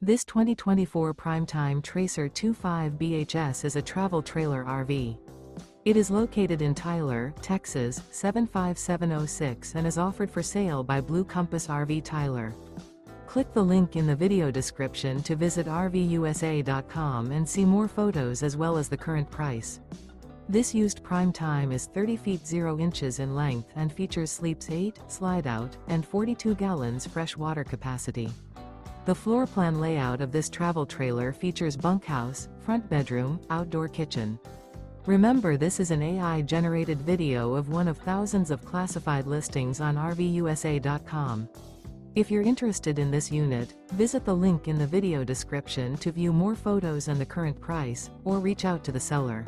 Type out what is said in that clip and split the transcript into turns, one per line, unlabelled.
This 2024 Primetime Tracer 25 BHS is a travel trailer RV. It is located in Tyler, Texas, 75706 and is offered for sale by Blue Compass RV Tyler. Click the link in the video description to visit RVUSA.com and see more photos as well as the current price. This used Primetime is 30 feet 0 inches in length and features sleeps 8, Slideout, and 42 gallons fresh water capacity. The floor plan layout of this travel trailer features bunkhouse, front bedroom, outdoor kitchen. Remember, this is an AI-generated video of one of thousands of classified listings on RVUSA.com. If you're interested in this unit, visit the link in the video description to view more photos and the current price, or reach out to the seller.